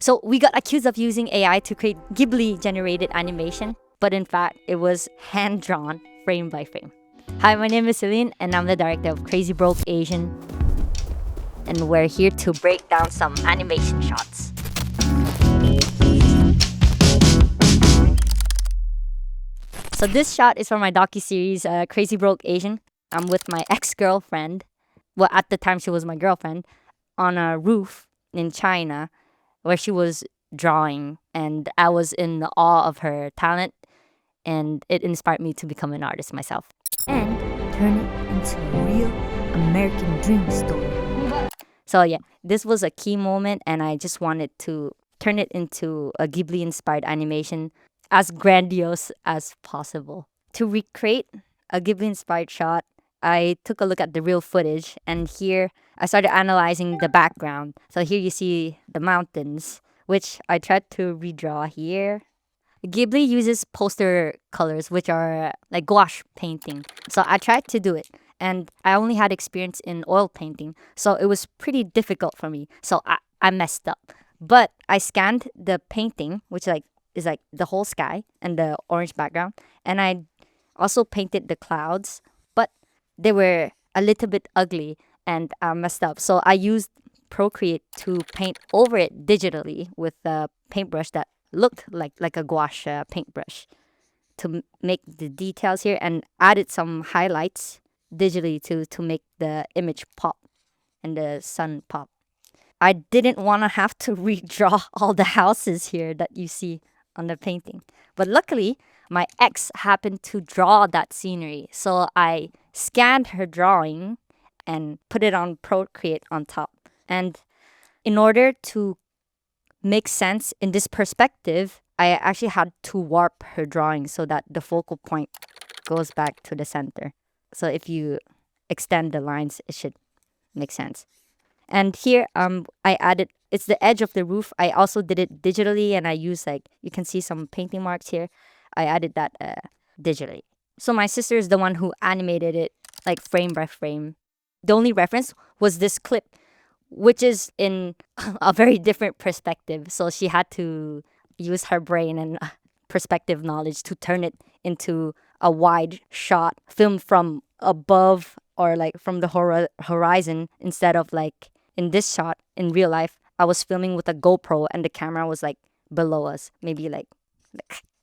So we got accused of using AI to create Ghibli-generated animation, but in fact, it was hand-drawn, frame by frame. Hi, my name is Célin, and I'm the director of Crazy Broke Asian, and we're here to break down some animation shots. So this shot is from my docuseries, Crazy Broke Asian. I'm with my ex-girlfriend. Well, at the time she was my girlfriend, on a roof in China where she was drawing, and I was in awe of her talent, and it inspired me to become an artist myself. And turn it into a real American dream story. So yeah, this was a key moment, and I just wanted to turn it into a Ghibli-inspired animation as grandiose as possible. To recreate a Ghibli-inspired shot, I took a look at the real footage, and here I started analyzing the background. So here you see the mountains, which I tried to redraw here. Ghibli uses poster colors, which are like gouache painting. So I tried to do it, and I only had experience in oil painting, so it was pretty difficult for me. So I messed up. But I scanned the painting, which is like the whole sky and the orange background, and I also painted the clouds, but they were a little bit ugly and I messed up. So I used Procreate to paint over it digitally with a paintbrush that looked like a gouache paintbrush to make the details here, and added some highlights digitally to make the image pop and the sun pop. I didn't want to have to redraw all the houses here that you see on the painting. But luckily, my ex happened to draw that scenery. So I scanned her drawing and put it on Procreate on top. And in order to make sense in this perspective, I actually had to warp her drawing so that the focal point goes back to the center. So if you extend the lines, it should make sense. And here, I added, it's the edge of the roof. I also did it digitally, and I used, like, you can see some painting marks here. I added that digitally. So my sister is the one who animated it, like, frame by frame. The only reference was this clip, which is in a very different perspective. So she had to use her brain and perspective knowledge to turn it into a wide shot filmed from above, or like from the horizon, instead of like in this shot in real life. I was filming with a GoPro and the camera was like below us, maybe like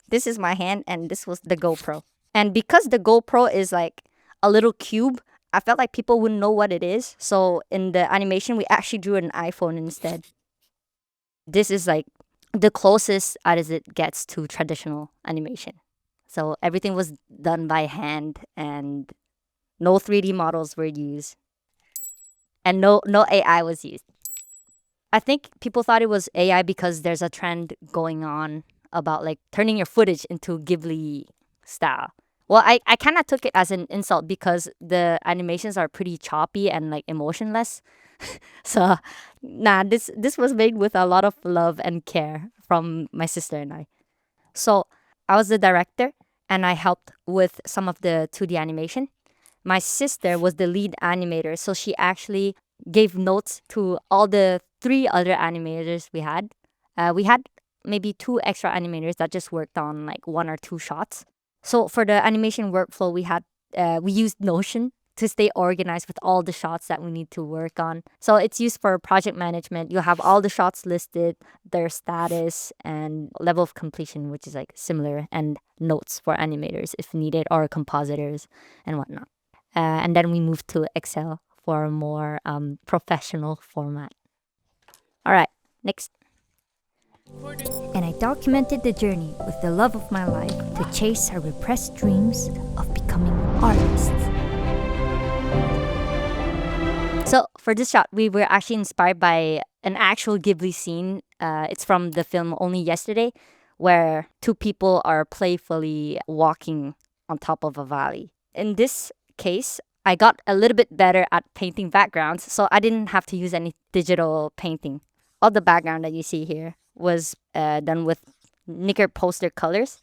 this is my hand and this was the GoPro. And because the GoPro is like a little cube, I felt like people wouldn't know what it is. So in the animation, we actually drew an iPhone instead. This is like the closest as it gets to traditional animation. So everything was done by hand, and no 3D models were used, and no AI was used. I think people thought it was AI because there's a trend going on about like turning your footage into Ghibli style. Well, I kind of took it as an insult because the animations are pretty choppy and like emotionless. So, nah, this was made with a lot of love and care from my sister and I. So, I was the director, and I helped with some of the 2D animation. My sister was the lead animator, so she actually gave notes to all the three other animators we had. We had maybe two extra animators that just worked on like one or two shots. So for the animation workflow, we used Notion to stay organized with all the shots that we need to work on. So it's used for project management. You have all the shots listed, their status, and level of completion, which is like similar, and notes for animators if needed, or compositors and whatnot. And then we moved to Excel for a more professional format. All right, next. And I documented the journey with the love of my life to chase our repressed dreams of becoming artists. So for this shot, we were actually inspired by an actual Ghibli scene. It's from the film Only Yesterday, where two people are playfully walking on top of a valley. In this case, I got a little bit better at painting backgrounds, so I didn't have to use any digital painting. All the background that you see here was done with Nicker poster colors,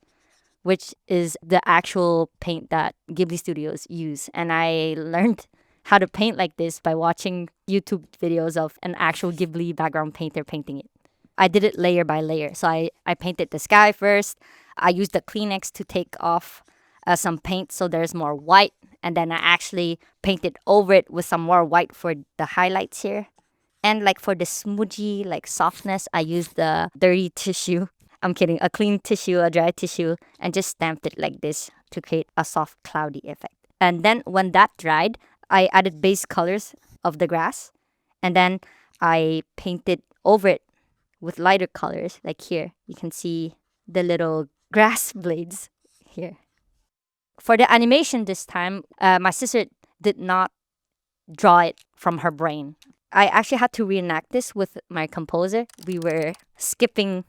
which is the actual paint that Ghibli Studios use. And I learned how to paint like this by watching YouTube videos of an actual Ghibli background painter painting it. I did it layer by layer. So I painted the sky first. I used the Kleenex to take off some paint so there's more white. And then I actually painted over it with some more white for the highlights here. And like for the smudgy like softness, I used the dirty tissue. I'm kidding, a clean tissue, a dry tissue, and just stamped it like this to create a soft cloudy effect. And then when that dried, I added base colors of the grass. And then I painted over it with lighter colors. Like here, you can see the little grass blades here. For the animation this time, my sister did not draw it from her brain. I actually had to reenact this with my composer. We were skipping,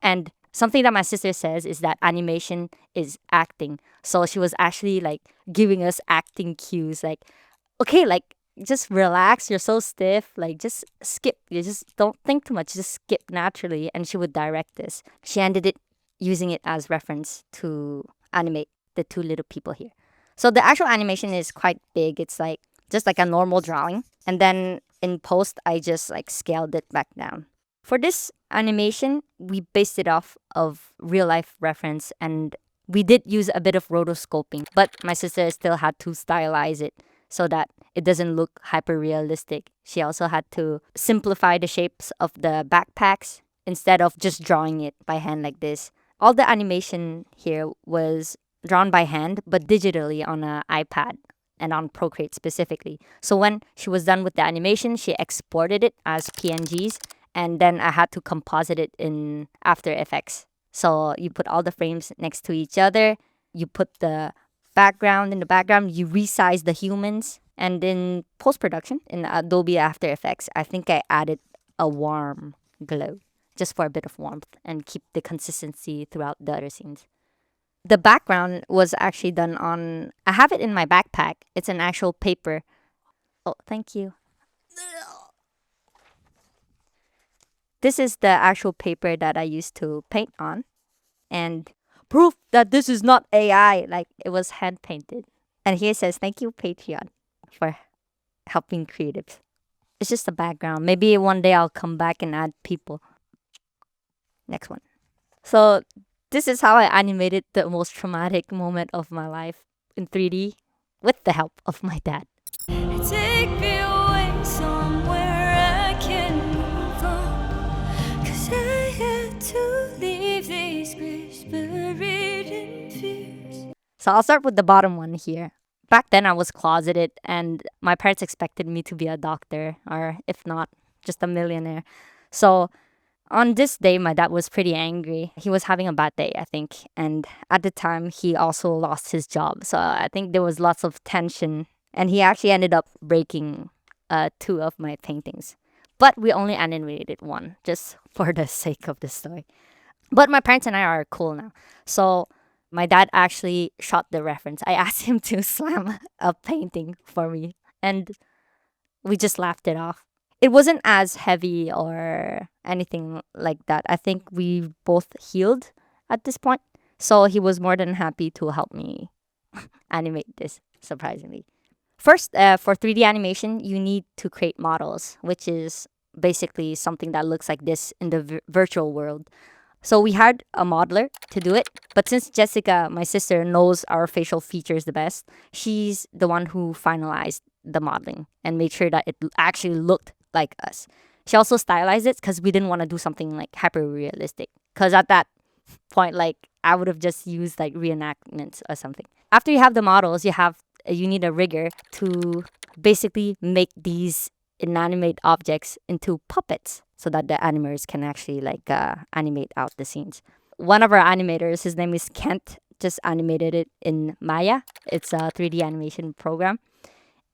and something that my sister says is that animation is acting. So she was actually like giving us acting cues, like, okay, like just relax. You're so stiff. Like just skip. You just don't think too much. Just skip naturally. And she would direct this. She ended it using it as reference to animate the two little people here. So the actual animation is quite big. It's like just like a normal drawing. And then in post, I just like scaled it back down. For this animation, we based it off of real life reference, and we did use a bit of rotoscoping, but my sister still had to stylize it so that it doesn't look hyper realistic. She also had to simplify the shapes of the backpacks instead of just drawing it by hand like this. All the animation here was drawn by hand but digitally on an iPad and on Procreate specifically. So when she was done with the animation, she exported it as PNGs, and then I had to composite it in After Effects. So you put all the frames next to each other, you put the background in the background, you resize the humans, and in post-production, in Adobe After Effects, I think I added a warm glow just for a bit of warmth and keep the consistency throughout the other scenes. The background was actually done on, I have it in my backpack. It's an actual paper. Oh, thank you. This is the actual paper that I used to paint on. And proof that this is not AI, like it was hand painted. And here it says, thank you, Patreon, for helping creatives. It's just a background. Maybe one day I'll come back and add people. Next one. So this is how I animated the most traumatic moment of my life in 3D with the help of my dad. Take me away somewhere I can move on, 'cause I had to leave these graves buried in fears. So I'll start with the bottom one here. Back then I was closeted and my parents expected me to be a doctor, or if not, just a millionaire. So on this day, my dad was pretty angry. He was having a bad day, I think. And at the time, he also lost his job. So I think there was lots of tension. And he actually ended up breaking two of my paintings. But we only animated one, just for the sake of the story. But my parents and I are cool now. So my dad actually shot the reference. I asked him to slam a painting for me. And we just laughed it off. It wasn't as heavy or anything like that. I think we both healed at this point. So he was more than happy to help me animate this, surprisingly. First, for 3D animation, you need to create models, which is basically something that looks like this in the virtual world. So we hired a modeler to do it. But since Jessica, my sister, knows our facial features the best, she's the one who finalized the modeling and made sure that it actually looked like us. She also stylized it because we didn't want to do something like hyper realistic. Because at that point, like I would have just used like reenactments or something. After you have the models, you need a rigger to basically make these inanimate objects into puppets so that the animators can actually like animate out the scenes. One of our animators, his name is Kent, just animated it in Maya. It's a 3D animation program.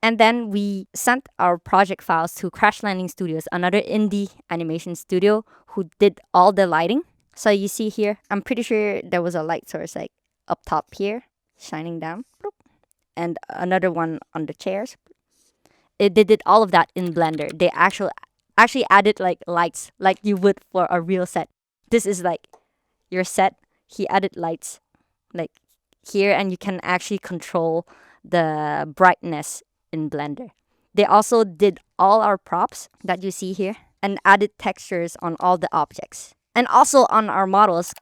And then we sent our project files to Crash Landing Studios, another indie animation studio who did all the lighting. So you see here, I'm pretty sure there was a light source like up top here, shining down. And another one on the chairs. They did all of that in Blender. They actually added like lights like you would for a real set. This is like your set. He added lights like here, and you can actually control the brightness in Blender. They also did all our props that you see here. and added textures on all the objects. And also on our models,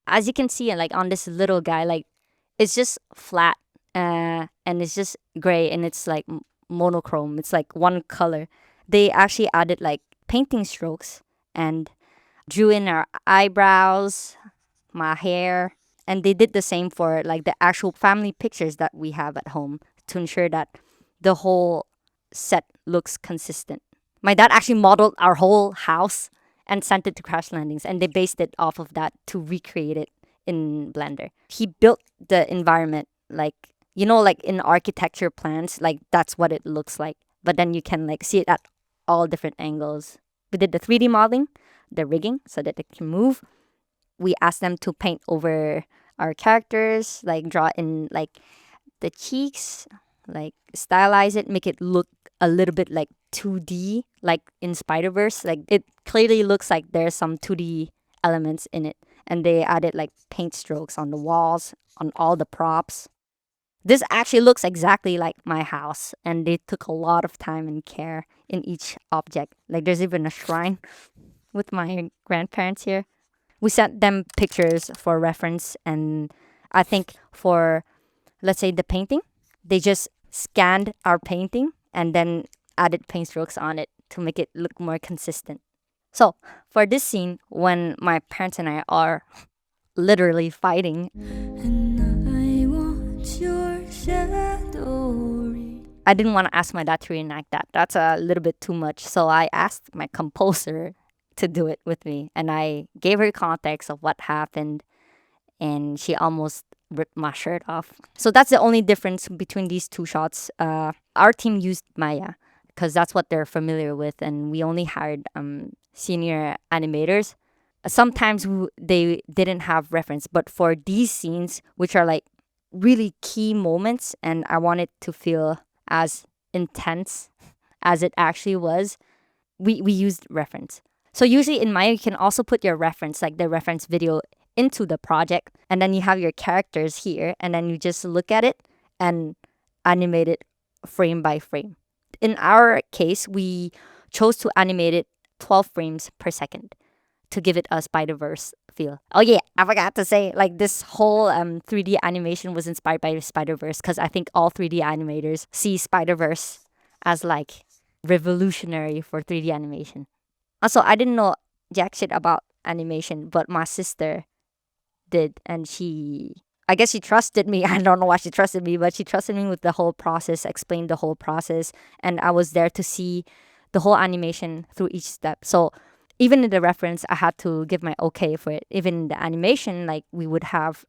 as you can see, like on this little guy, like it's just flat and it's just gray and it's like monochrome. It's like one color. They actually added like painting strokes and drew in our eyebrows, my hair, and they did the same for like the actual family pictures that we have at home to ensure that the whole set looks consistent. My dad actually modeled our whole house and sent it to Crash Landings, and they based it off of that to recreate it in Blender. He built the environment like, you know, like in architecture plans, like that's what it looks like. But then you can like see it at all different angles. We did the 3D modeling, the rigging, so that it can move. We asked them to paint over our characters, like draw in like the cheeks, like stylize it, make it look a little bit like 2D, like in Spider-Verse. Like it clearly looks like there's some 2D elements in it. And they added like paint strokes on the walls, on all the props. This actually looks exactly like my house, and they took a lot of time and care in each object. Like there's even a shrine with my grandparents here. We sent them pictures for reference, and I think for, let's say, the painting, they just scanned our painting and then added paint strokes on it to make it look more consistent. So for this scene, when my parents and I are literally fighting, And I want your shadow. I didn't want to ask my dad to reenact that. That's a little bit too much. So I asked my composer to do it with me, and I gave her context of what happened, and she almost ripped my shirt off. So that's the only difference between these two shots. Our team used Maya because that's what they're familiar with, and we only hired senior animators. Sometimes they didn't have reference, but for these scenes, which are like really key moments, and I want it to feel as intense as it actually was, we used reference. So usually in Maya, you can also put your reference, like the reference video, into the project, and then you have your characters here, and then you just look at it and animate it frame by frame. In our case, we chose to animate it 12 frames per second to give it a Spider-Verse feel. Oh yeah, I forgot to say, like this whole 3D animation was inspired by Spider-Verse because I think all 3D animators see Spider-Verse as like revolutionary for 3D animation. Also, I didn't know jack shit about animation, but my sister did, and I guess she trusted me. I don't know why she trusted me, but she trusted me with the whole process, explained the whole process, and I was there to see the whole animation through each step. So even in the reference, I had to give my okay for it. Even in the animation, like we would have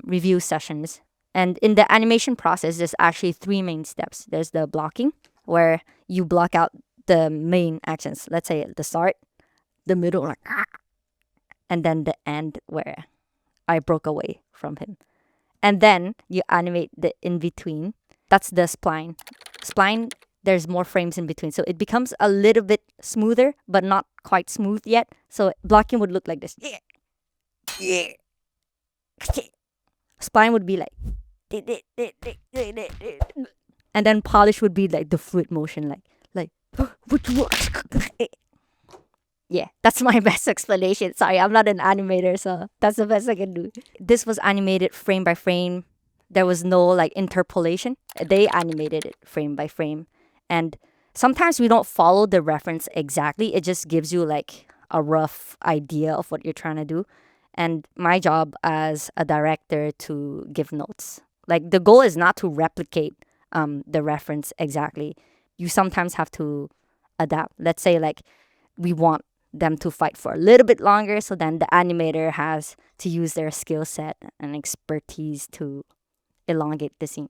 review sessions. And in the animation process, there's actually three main steps. There's the blocking, where you block out the main actions. Let's say the start, the middle, like, and then the end where I broke away from him. And then you animate the in between. That's the spline. Spline, there's more frames in between. So it becomes a little bit smoother, but not quite smooth yet. So blocking would look like this. Spline would be like, and then polish would be like the fluid motion, like, yeah, that's my best explanation. Sorry, I'm not an animator, so that's the best I can do. This was animated frame by frame. There was no like interpolation. They animated it frame by frame. And sometimes we don't follow the reference exactly. It just gives you like a rough idea of what you're trying to do. And my job as a director to give notes. Like the goal is not to replicate the reference exactly. You sometimes have to adapt. Let's say like we want them to fight for a little bit longer, so then the animator has to use their skill set and expertise to elongate the scene.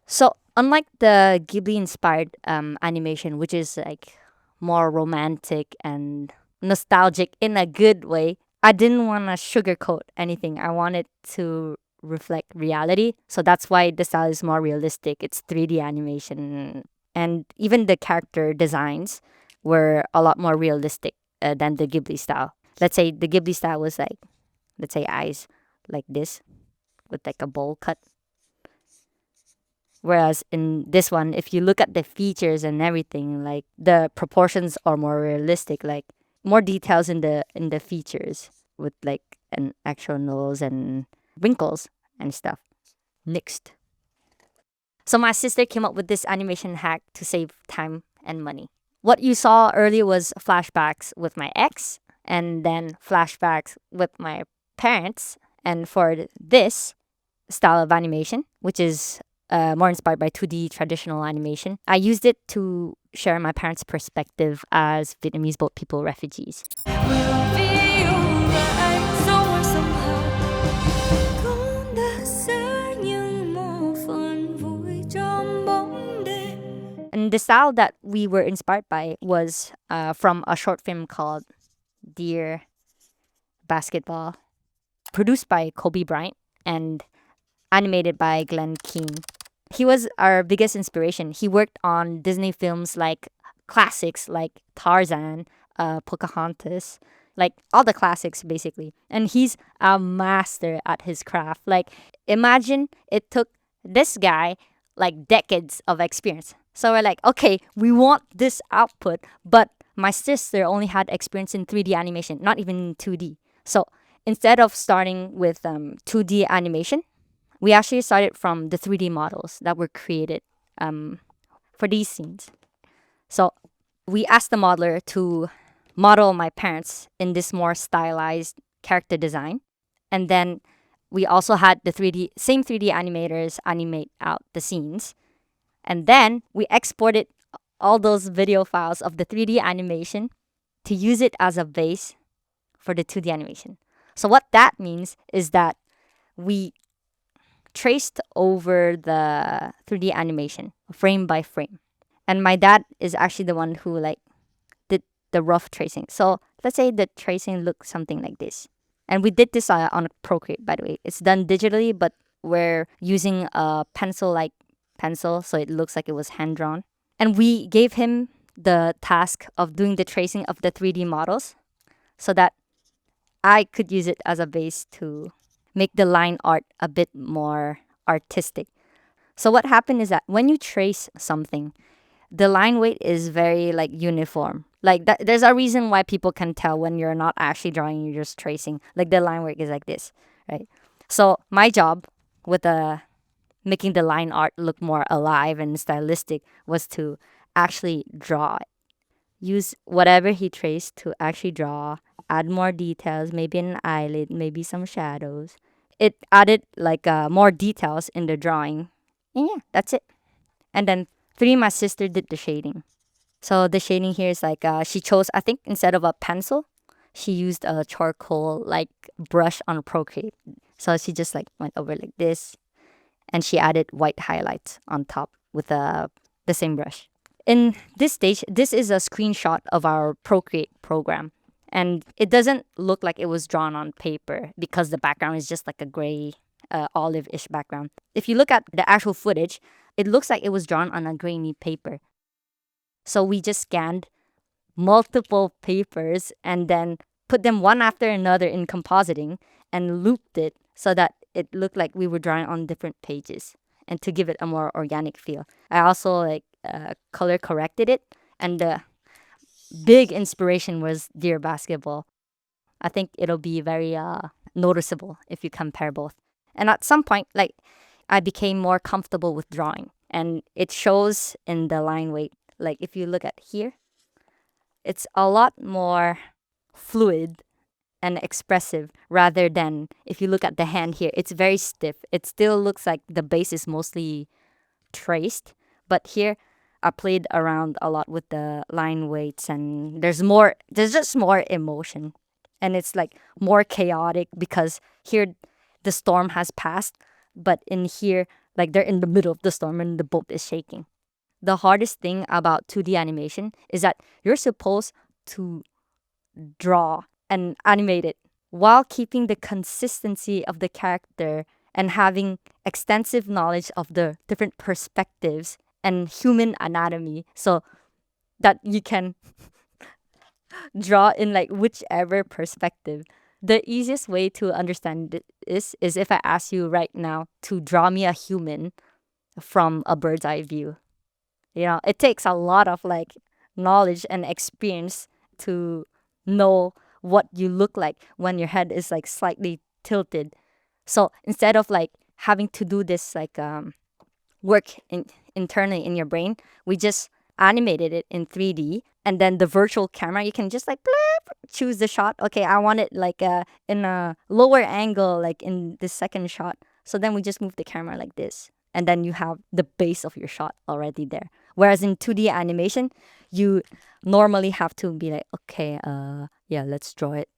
So unlike the Ghibli-inspired animation, which is like more romantic and nostalgic in a good way, I didn't want to sugarcoat anything. I wanted to reflect reality. So that's why the style is more realistic. It's 3D animation. And even the character designs were a lot more realistic than the Ghibli style. Let's say the Ghibli style was like, let's say eyes like this with like a bowl cut. Whereas in this one, if you look at the features and everything, like the proportions are more realistic, like more details in the features with like an actual nose and wrinkles and stuff. Next. So my sister came up with this animation hack to save time and money. What you saw earlier was flashbacks with my ex and then flashbacks with my parents. And for this style of animation, which is more inspired by 2D traditional animation, I used it to share my parents' perspective as Vietnamese boat people refugees. Vì yêu là anh sống somehow con đã rơi nhưng một phần vui trong bóng đêm. And the style that we were inspired by was from a short film called Dear Basketball, produced by Kobe Bryant and animated by Glenn Keane. He was our biggest inspiration. He worked on Disney films like classics like Tarzan, Pocahontas, like all the classics basically. And he's a master at his craft. Like imagine it took this guy like decades of experience. So we're like, okay, we want this output, but my sister only had experience in 3D animation, not even 2D. So instead of starting with 2D animation, we actually started from the 3D models that were created for these scenes. So we asked the modeler to model my parents in this more stylized character design. And then we also had the same 3D animators animate out the scenes. And then we exported all those video files of the 3D animation to use it as a base for the 2D animation. So what that means is that we traced over the 3D animation frame by frame. And my dad is actually the one who like did the rough tracing. So let's say the tracing looks something like this. And we did this on Procreate, by the way. It's done digitally, but we're using a pencil-like pencil, so it looks like it was hand-drawn. And we gave him the task of doing the tracing of the 3D models so that I could use it as a base to make the line art a bit more artistic. So what happened is that when you trace something, the line weight is very like uniform. Like there's a reason why people can tell when you're not actually drawing, you're just tracing. Like the line weight is like this, right? So my job with making the line art look more alive and stylistic was to actually draw it. Use whatever he traced to actually draw, add more details, maybe an eyelid, maybe some shadows. It added like more details in the drawing. And yeah, that's it. And then my sister did the shading. So the shading here is like she chose, I think instead of a pencil, she used a charcoal like brush on Procreate. So she just like went over like this, and she added white highlights on top with the same brush. In this stage, this is a screenshot of our Procreate program. And it doesn't look like it was drawn on paper because the background is just like a gray, olive-ish background. If you look at the actual footage, it looks like it was drawn on a grainy paper. So we just scanned multiple papers and then put them one after another in compositing and looped it so that it looked like we were drawing on different pages and to give it a more organic feel. I also like color corrected it, and the big inspiration was Dear Basketball. I think it'll be very noticeable if you compare both. And at some point, like I became more comfortable with drawing, and it shows in the line weight. Like if you look at here, it's a lot more fluid and expressive rather than if you look at the hand here, it's very stiff. It still looks like the base is mostly traced, but here I played around a lot with the line weights, and there's just more emotion, and it's like more chaotic because here the storm has passed, but in here like they're in the middle of the storm and the boat is shaking. The hardest thing about 2D animation is that you're supposed to draw and animate it while keeping the consistency of the character and having extensive knowledge of the different perspectives and human anatomy so that you can draw in like whichever perspective. The easiest way to understand this is if I ask you right now to draw me a human from a bird's eye view. It takes a lot of like knowledge and experience to know what you look like when your head is like slightly tilted. So instead of like having to do this like work internally in your brain, we just animated it in 3D, and then the virtual camera, you can just like blip, choose the shot. Okay, I want it like in a lower angle, like in the second shot. So then we just move the camera like this, and then you have the base of your shot already there. Whereas in 2D animation, you normally have to be like, okay, yeah, let's draw it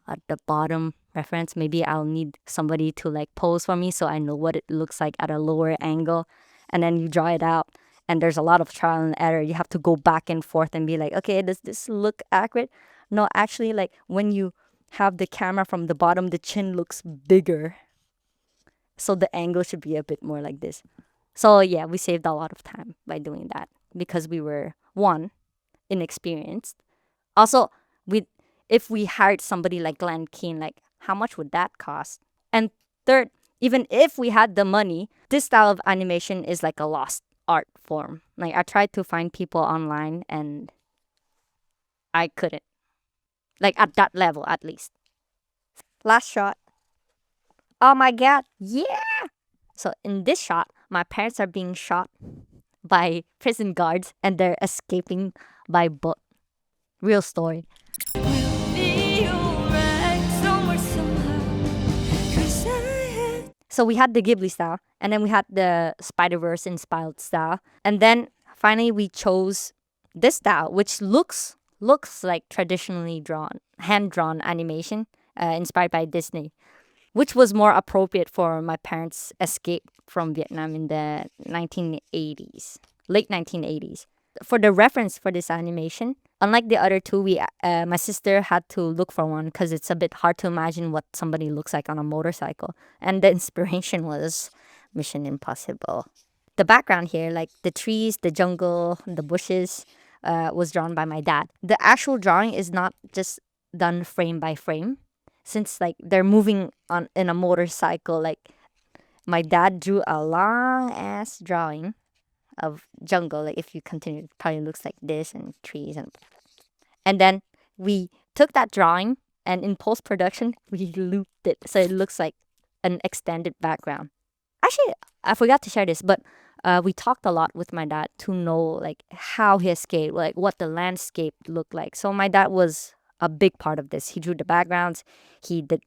at the bottom reference. Maybe I'll need somebody to like pose for me so I know what it looks like at a lower angle, and then you draw it out. And there's a lot of trial and error. You have to go back and forth and be like, okay, does this look accurate? No, actually, like when you have the camera from the bottom, the chin looks bigger, so the angle should be a bit more like this. So yeah, we saved a lot of time by doing that because we were one, inexperienced. Also, we if we hired somebody like Glenn Keane, like how much would that cost? And third, even if we had the money, this style of animation is like a lost art form. Like I tried to find people online and I couldn't. Like at that level at least. Last shot. Oh my god. Yeah. So in this shot, my parents are being shot by prison guards and they're escaping by boat. Real story. Be alright somewhere, somehow. 'Cause I had So we had the Ghibli style, and then we had the Spider-Verse inspired style, and then finally we chose this style, which looks like traditionally drawn, hand drawn animation, inspired by Disney, which was more appropriate for my parents' escape from Vietnam in the 1980s, late 1980s. For the reference for this animation, unlike the other two, my sister had to look for one because it's a bit hard to imagine what somebody looks like on a motorcycle. And the inspiration was Mission Impossible. The background here, like the trees, the jungle, the bushes, was drawn by my dad. The actual drawing is not just done frame by frame, since like they're moving on in a motorcycle. Like my dad drew a long ass drawing of jungle. Like if you continue, it probably looks like this and trees and then we took that drawing and in post production we looped it so it looks like an extended background. Actually, I forgot to share this, but we talked a lot with my dad to know like how he escaped, like what the landscape looked like. So my dad was a big part of this. He drew the backgrounds, he did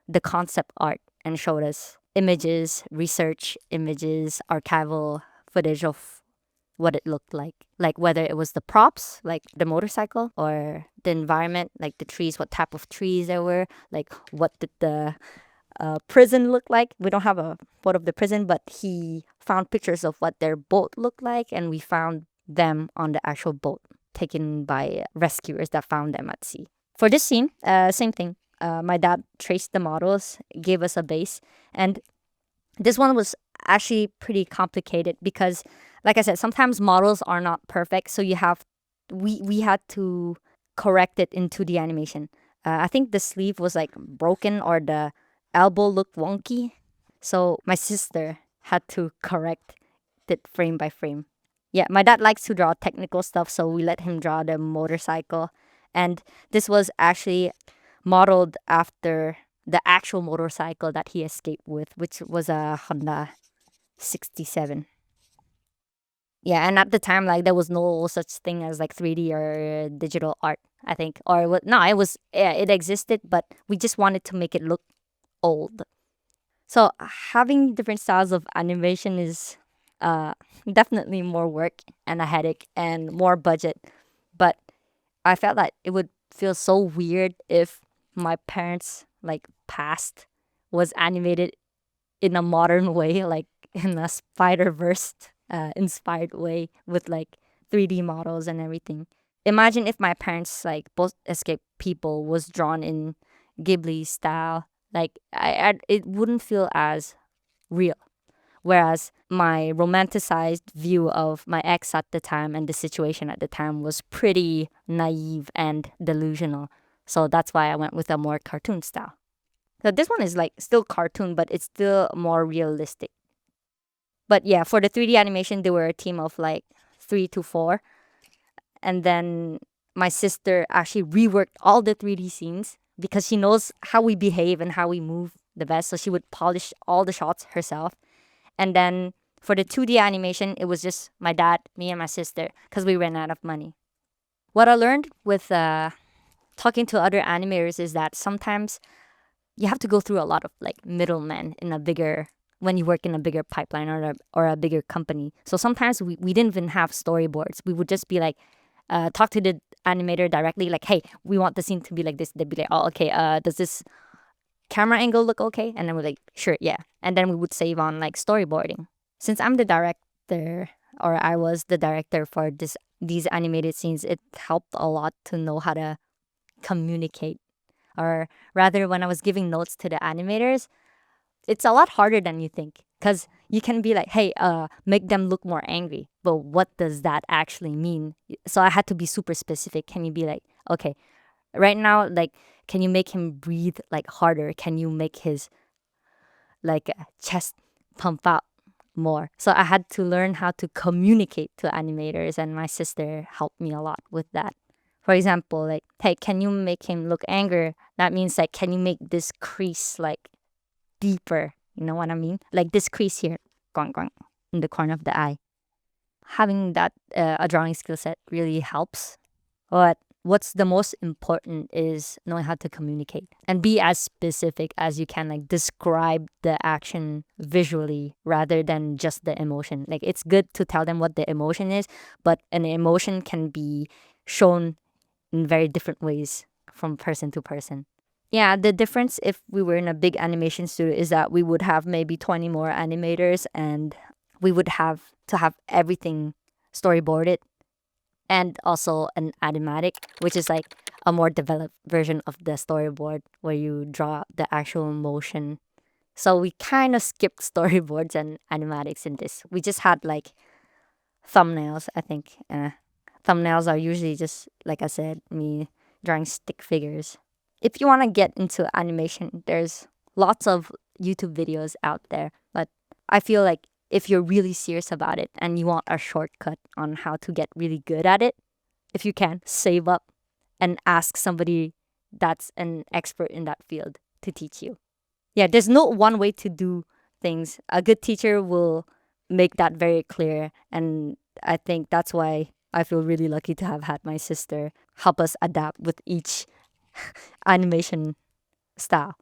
the concept art and showed us images, research images, archival footage of what it looked like whether it was the props, like the motorcycle, or the environment, like the trees, what type of trees there were, like what did the prison look like. We don't have a photo of the prison, but he found pictures of what their boat looked like, and we found them on the actual boat taken by rescuers that found them at sea. For this scene, same thing. My dad traced the models, gave us a base, and this one was actually pretty complicated because, like I said, sometimes models are not perfect, so we had to correct it into the animation. I think the sleeve was like broken or the elbow looked wonky, so my sister had to correct it frame by frame. Yeah, my dad likes to draw technical stuff, so we let him draw the motorcycle, and this was actually modeled after the actual motorcycle that he escaped with, which was a Honda 67. Yeah, and at the time, like there was no such thing as like 3D or digital art, I think, or what? No, it was, yeah, it existed, but we just wanted to make it look old. So having different styles of animation is uh, definitely more work and a headache and more budget. But I felt that it would feel so weird if my parents like past was animated in a modern way, like in a Spider Verse inspired way with like 3D models and everything. Imagine if my parents like both escape people was drawn in Ghibli style, like it wouldn't feel as real. Whereas my romanticized view of my ex at the time and the situation at the time was pretty naive and delusional. So that's why I went with a more cartoon style. So this one is like still cartoon, but it's still more realistic. But yeah, for the 3D animation, they were a team of like 3 to 4. And then my sister actually reworked all the 3D scenes because she knows how we behave and how we move the best. So she would polish all the shots herself. And then for the 2D animation, it was just my dad, me, and my sister because we ran out of money. What I learned with talking to other animators is that sometimes you have to go through a lot of like middlemen in a bigger when you work in a bigger pipeline or a bigger company. So sometimes we didn't even have storyboards. We would just be like talk to the animator directly, like, hey, we want the scene to be like this. They'd be like, oh, okay, does this camera angle look okay? And then we're like, sure, yeah. And then we would save on like storyboarding. Since I'm the director, or I was the director for these animated scenes, it helped a lot to know how to communicate. Or rather, when I was giving notes to the animators, it's a lot harder than you think. Because you can be like, hey, make them look more angry. But what does that actually mean? So I had to be super specific. Can you be like, okay, right now, like, can you make him breathe like harder? Can you make his like chest pump out more? So I had to learn how to communicate to animators, and my sister helped me a lot with that. For example, like, hey, can you make him look angry? That means like, can you make this crease like deeper? You know what I mean? Like this crease here, gong gong, in the corner of the eye. Having that a drawing skill set really helps. But what's the most important is knowing how to communicate and be as specific as you can, like describe the action visually rather than just the emotion. Like it's good to tell them what the emotion is, but an emotion can be shown in very different ways from person to person. Yeah, the difference if we were in a big animation studio is that we would have maybe 20 more animators and we would have to have everything storyboarded and also an animatic, which is like a more developed version of the storyboard where you draw the actual motion. So we kind of skipped storyboards and animatics in this. We just had like thumbnails, I think. Thumbnails are usually just, like I said, me drawing stick figures. If you want to get into animation, there's lots of YouTube videos out there. But I feel like if you're really serious about it and you want a shortcut on how to get really good at it, if you can, save up and ask somebody that's an expert in that field to teach you. Yeah, there's no one way to do things. A good teacher will make that very clear. And I think that's why I feel really lucky to have had my sister help us adapt with each animation style.